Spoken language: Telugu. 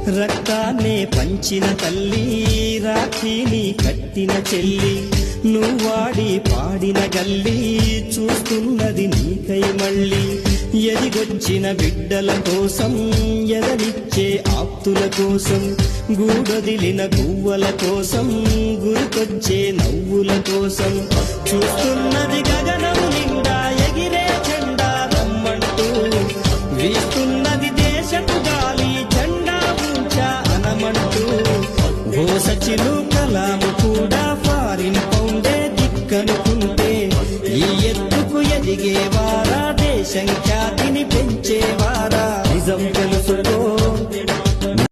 రక్తాన్నే పంచిన తల్లి, రాఖీని కట్టిన చెల్లి, నువ్వాడి పాడిన గల్లి చూస్తున్నది నీకై మళ్ళీ. ఎదిగొచ్చిన బిడ్డల కోసం, ఎదనిచ్చే ఆప్తుల కోసం, గూడొదిలిన గువ్వల కోసం, గురికొచ్చే నవ్వుల కోసం చూస్తున్నది గగనం నిండా